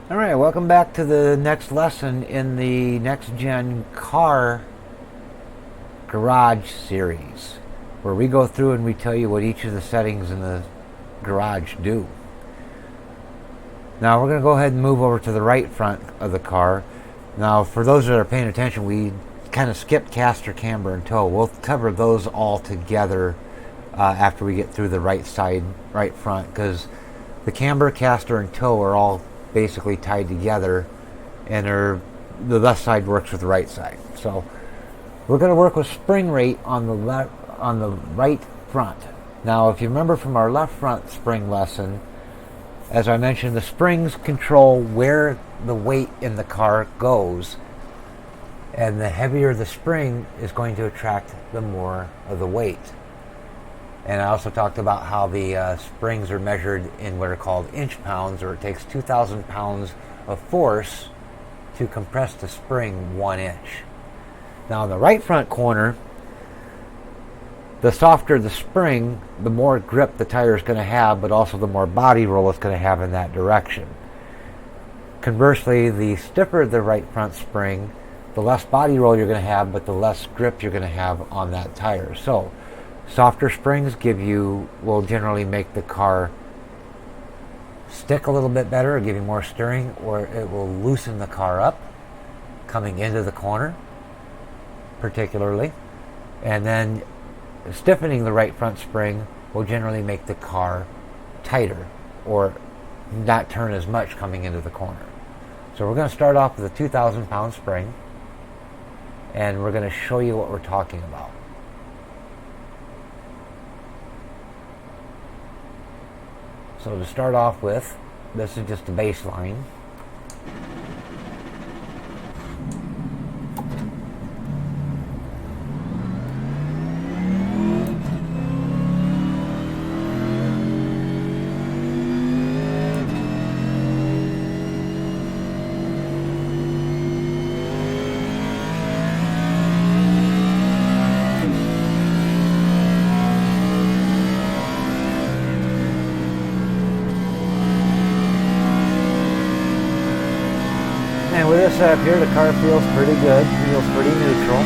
Alright, welcome back to the next lesson in the Next Gen Car Garage series, where we go through and we tell you what each of the settings in the garage do. Now we're going to go ahead and move over to the right front of the car. Now for those that are paying attention, we kind of skipped caster, camber, and tow. We'll cover those all together after we get through the right side, right front, because the camber, caster, and tow are all basically tied together, and the left side works with the right side. So we're going to work with spring rate on the right front. Now, if you remember from our left front spring lesson, as I mentioned, the springs control where the weight in the car goes, and the heavier the spring is going to attract the more of the weight. And I also talked about how the springs are measured in what are called inch pounds, or it takes 2,000 pounds of force to compress the spring 1 inch. Now in the right front corner, the softer the spring, the more grip the tire is going to have, but also the more body roll it's going to have in that direction. Conversely, the stiffer the right front spring, the less body roll you're going to have, but the less grip you're going to have on that tire. So softer springs will generally make the car stick a little bit better, or give you more steering, or it will loosen the car up coming into the corner particularly. And then stiffening the right front spring will generally make the car tighter, or not turn as much coming into the corner. So we're going to start off with a 2,000 pound spring, and we're going to show you what we're talking about. So to start off with, this is just the baseline. And with this setup here, the car feels pretty good, feels pretty neutral.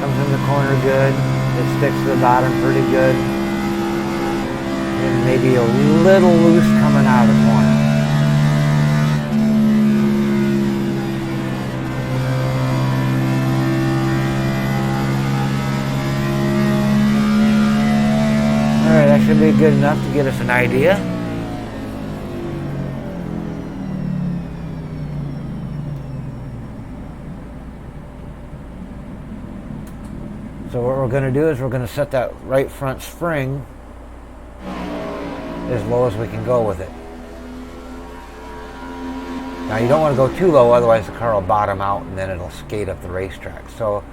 Comes in the corner good, it sticks to the bottom pretty good. And maybe a little loose coming out of the corner. Alright, that should be good enough to get us an idea. So what we're going to do is we're going to set that right front spring as low as we can go with it. Now you don't want to go too low, otherwise the car will bottom out and then it'll skate up the racetrack. So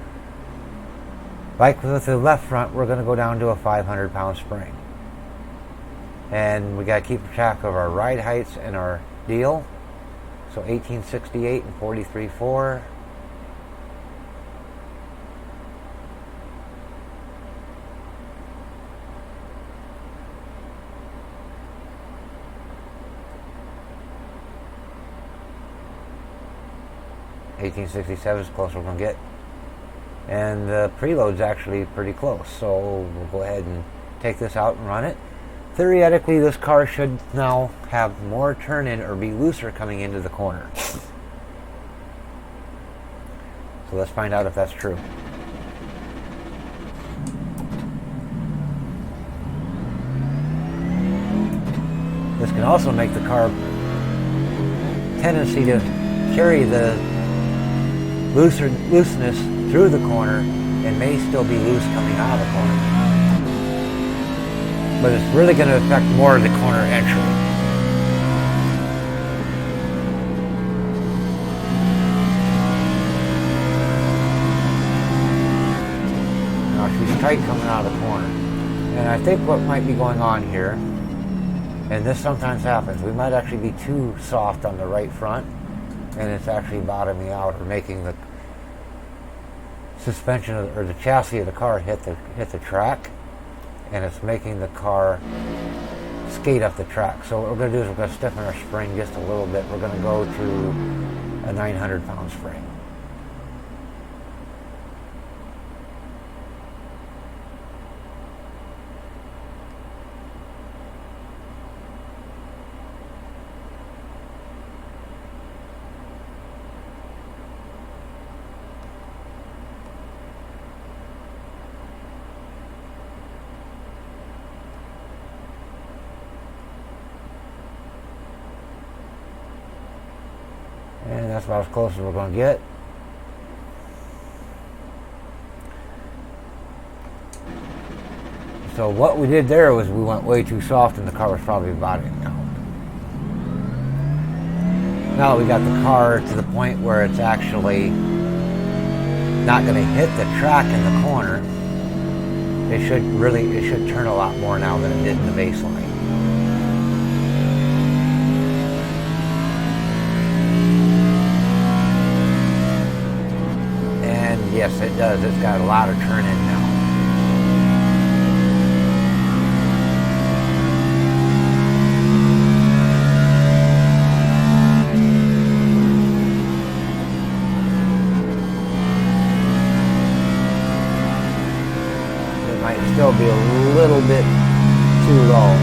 like with the left front, we're going to go down to a 500 pound spring. And we got to keep track of our ride heights and our deal. So 1868 and 43.4. $1867 is close we're going to get. And the preload's actually pretty close, so we'll go ahead and take this out and run it. Theoretically, this car should now have more turn-in or be looser coming into the corner. So let's find out if that's true. This can also make the car tendency to carry the looseness through the corner and may still be loose coming out of the corner. But it's really going to affect more of the corner entry. Now she's tight coming out of the corner. And I think what might be going on here, and this sometimes happens, we might actually be too soft on the right front, and it's actually bottoming out or making the suspension or the chassis of the car hit the track, and it's making the car skate up the track. So what we're going to do is we're going to stiffen our spring just a little bit. We're going to go to a 900-pound spring. And that's about as close as we're going to get. So what we did there was we went way too soft and the car was probably bottoming out. Now that we got the car to the point where it's actually not going to hit the track in the corner, it should turn a lot more now than it did in the baseline. Yes, it does. It's got a lot of turn in now. It might still be a little bit too low.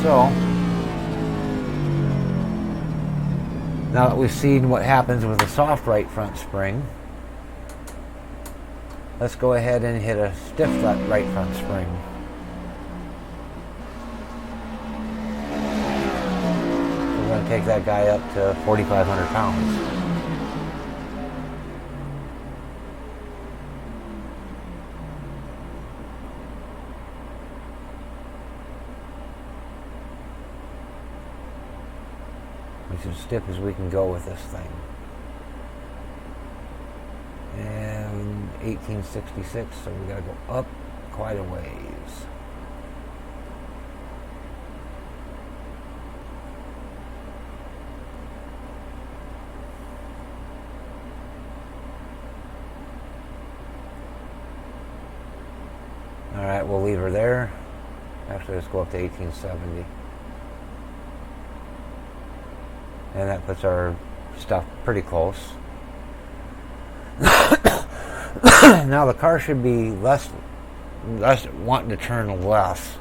So, now that we've seen what happens with a soft right front spring, let's go ahead and hit a stiff right front spring. We're going to take that guy up to 4,500 pounds. As stiff as we can go with this thing. And 1866, so we got to go up quite a ways. All right, we'll leave her there. Actually, let's go up to 1870. And that puts our stuff pretty close. Now the car should be less wanting to turn less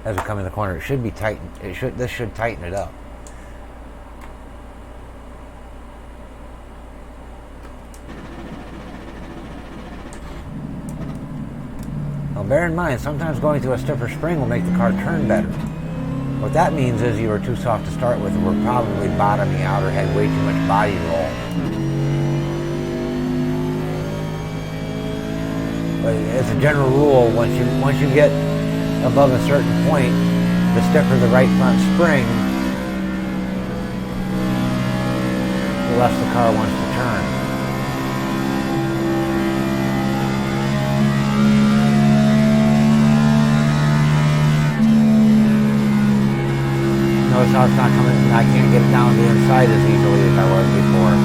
as we come in the corner. It should be tightened. This should tighten it up. Now bear in mind, sometimes going to a stiffer spring will make the car turn better. What that means is you were too soft to start with and were probably bottoming out or had way too much body roll. But as a general rule, once you get above a certain point, the stiffer the right front spring, the less the car wants to turn. Notice how it's not coming, I can't get it down the inside as easily as I was before.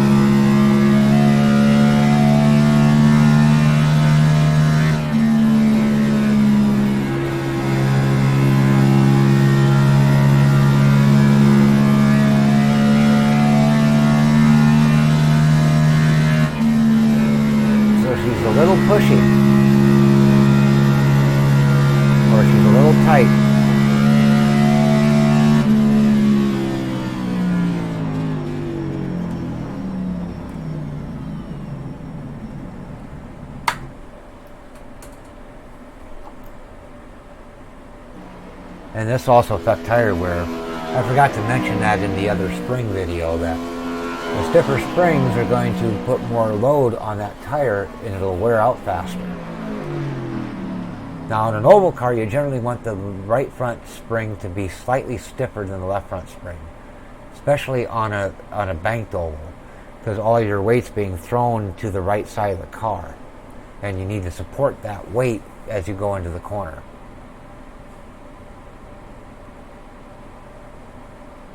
So she's a little pushy. Or she's a little tight. And this also affects tire wear. I forgot to mention that in the other spring video, that the stiffer springs are going to put more load on that tire and it'll wear out faster. Now in an oval car, you generally want the right front spring to be slightly stiffer than the left front spring, especially on a banked oval, because all your weight's being thrown to the right side of the car, and you need to support that weight as you go into the corner.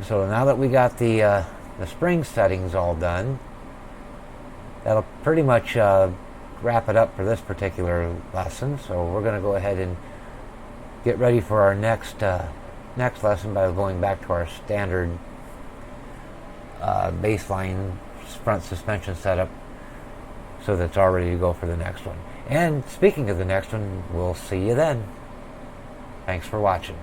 So now that we got the spring settings all done, that'll pretty much wrap it up for this particular lesson. So we're going to go ahead and get ready for our next lesson by going back to our standard baseline front suspension setup, so that's all ready to go for the next one. And speaking of the next one, we'll see you then. Thanks for watching.